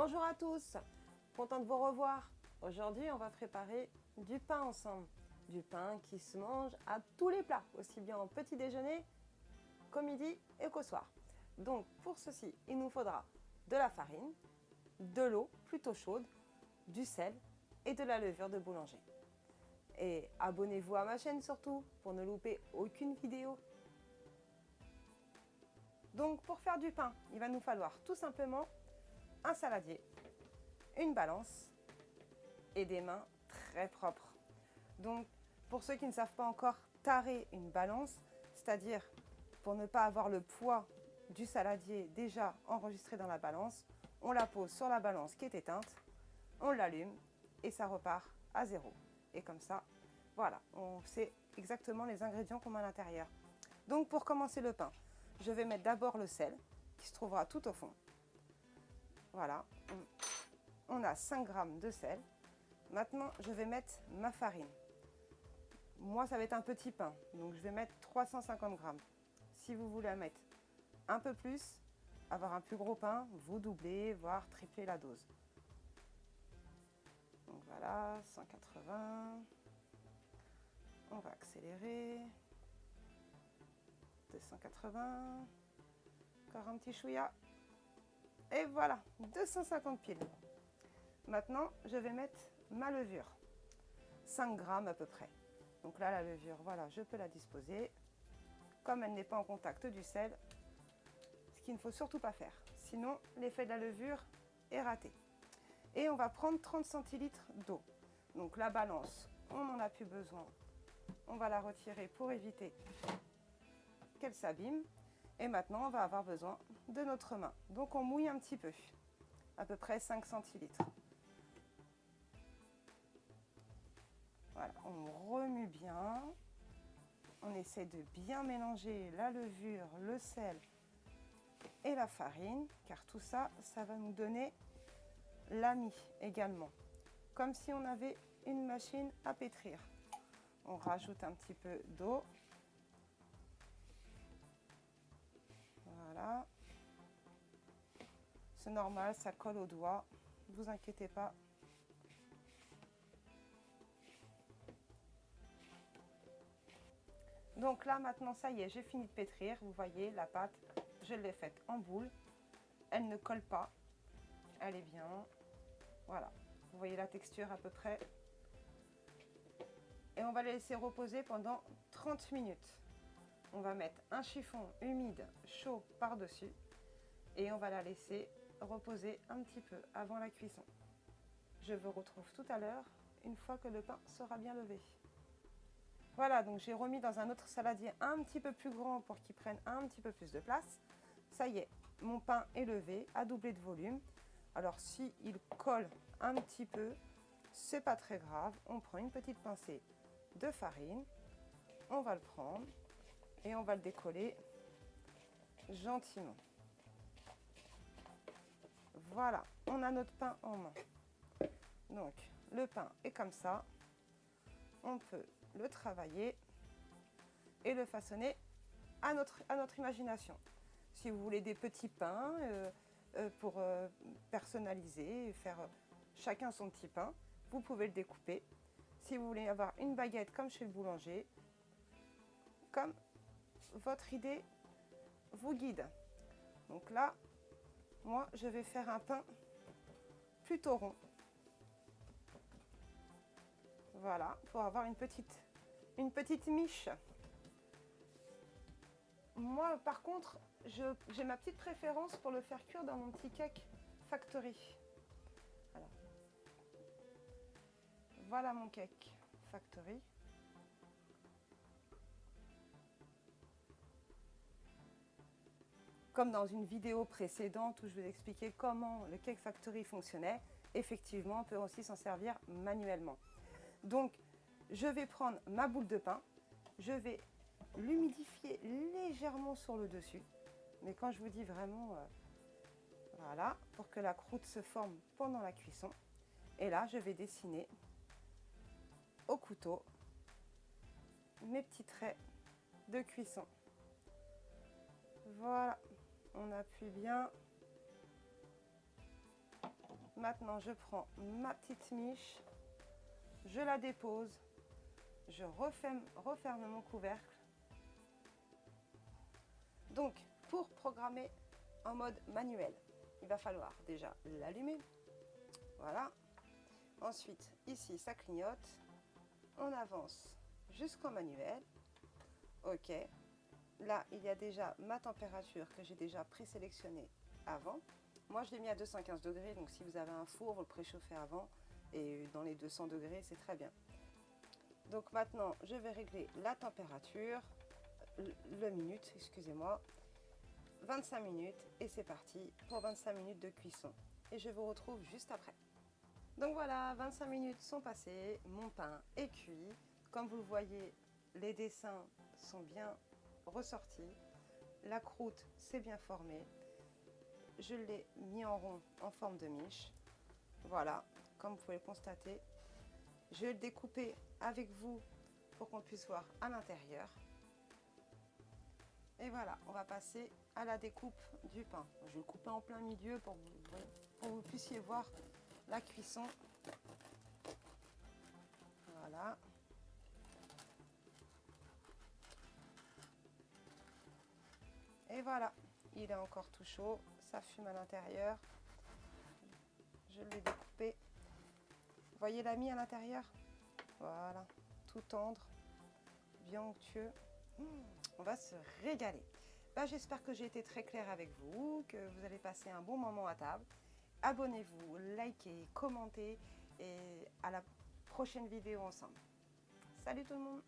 Bonjour à tous, content de vous revoir. Aujourd'hui, on va préparer du pain ensemble. Du pain qui se mange à tous les plats, aussi bien au petit déjeuner qu'au midi et qu'au soir. Donc pour ceci, il nous faudra de la farine, de l'eau plutôt chaude, du sel et de la levure de boulanger. Et abonnez-vous à ma chaîne surtout pour ne louper aucune vidéo. Donc pour faire du pain, il va nous falloir tout simplement un saladier, une balance et des mains très propres. Donc pour ceux qui ne savent pas encore tarer une balance, c'est-à-dire pour ne pas avoir le poids du saladier déjà enregistré dans la balance, on la pose sur la balance qui est éteinte, on l'allume et ça repart à zéro. Et comme ça, voilà, on sait exactement les ingrédients qu'on met à l'intérieur. Donc pour commencer le pain, je vais mettre d'abord le sel qui se trouvera tout au fond. Voilà, on a 5 g de sel. Maintenant, je vais mettre ma farine. Moi, ça va être un petit pain, donc je vais mettre 350 g. Si vous voulez en mettre un peu plus, avoir un plus gros pain, vous doublez, voire triplez la dose. Donc voilà, 180. On va accélérer. 280. Encore un petit chouïa. Et voilà, 250 piles. Maintenant, je vais mettre ma levure. 5 g à peu près. Donc là, la levure, voilà, je peux la disposer. Comme elle n'est pas en contact du sel, ce qu'il ne faut surtout pas faire. Sinon, l'effet de la levure est raté. Et on va prendre 30 centilitres d'eau. Donc la balance, on n'en a plus besoin. On va la retirer pour éviter qu'elle s'abîme. Et maintenant, on va avoir besoin de notre main. Donc on mouille un petit peu, à peu près 5 centilitres. Voilà, on remue bien. On essaie de bien mélanger la levure, le sel et la farine, car tout ça, ça va nous donner l'ami également. Comme si on avait une machine à pétrir. On rajoute un petit peu d'eau. Voilà. C'est normal, ça colle aux doigts. Ne vous inquiétez pas. Donc là, maintenant, ça y est, j'ai fini de pétrir. Vous voyez, la pâte, je l'ai faite en boule. Elle ne colle pas. Elle est bien. Voilà. Vous voyez la texture à peu près. Et on va la laisser reposer pendant 30 minutes. On va mettre un chiffon humide, chaud par-dessus. Et on va la laisser reposer un petit peu avant la cuisson. Je vous retrouve tout à l'heure, une fois que le pain sera bien levé. Voilà, donc j'ai remis dans un autre saladier un petit peu plus grand pour qu'il prenne un petit peu plus de place. Ça y est, mon pain est levé, a doublé de volume. Alors si il colle un petit peu, c'est pas très grave. On prend une petite pincée de farine, on va le prendre et on va le décoller gentiment. Voilà, on a notre pain en main. Donc le pain est comme ça. On peut le travailler et le façonner à notre imagination. Si vous voulez des petits pains pour personnaliser, faire chacun son petit pain, vous pouvez le découper. Si vous voulez avoir une baguette comme chez le boulanger, comme votre idée vous guide. Donc là, moi, je vais faire un pain plutôt rond. Voilà, pour avoir une petite miche. Moi, par contre, j'ai ma petite préférence pour le faire cuire dans mon petit cake factory. Alors, voilà mon cake factory. Comme dans une vidéo précédente où je vous expliquais comment le cake factory fonctionnait, effectivement, on peut aussi s'en servir manuellement. Donc, je vais prendre ma boule de pain, je vais l'humidifier légèrement sur le dessus. Mais quand je vous dis vraiment, voilà, pour que la croûte se forme pendant la cuisson. Et là, je vais dessiner au couteau mes petits traits de cuisson. Voilà, on appuie bien. Maintenant, je prends ma petite miche, je la dépose, je referme mon couvercle. Donc, pour programmer en mode manuel, il va falloir déjà l'allumer. Voilà. Ensuite, ici, ça clignote. On avance jusqu'en manuel. OK. Là, il y a déjà ma température que j'ai déjà présélectionnée avant. Moi, je l'ai mis à 215 degrés. Donc, si vous avez un four, vous le préchauffez avant. Et dans les 200 degrés, c'est très bien. Donc, maintenant, je vais régler la température. Le minute, excusez-moi. 25 minutes. Et c'est parti pour 25 minutes de cuisson. Et je vous retrouve juste après. Donc voilà, 25 minutes sont passées, mon pain est cuit. Comme vous le voyez, les dessins sont bien ressortis. La croûte s'est bien formée. Je l'ai mis en rond en forme de miche. Voilà, comme vous pouvez le constater. Je vais le découper avec vous pour qu'on puisse voir à l'intérieur. Et voilà, on va passer à la découpe du pain. Je vais le couper en plein milieu pour que vous puissiez voir la cuisson. Voilà. Et voilà, il est encore tout chaud, ça fume à l'intérieur. Je l'ai découpé. Vous voyez la mie à l'intérieur? Voilà, tout tendre, bien onctueux. On va se régaler. J'espère que j'ai été très claire avec vous, que vous allez passer un bon moment à table. Abonnez-vous, likez, commentez et à la prochaine vidéo ensemble. Salut tout le monde!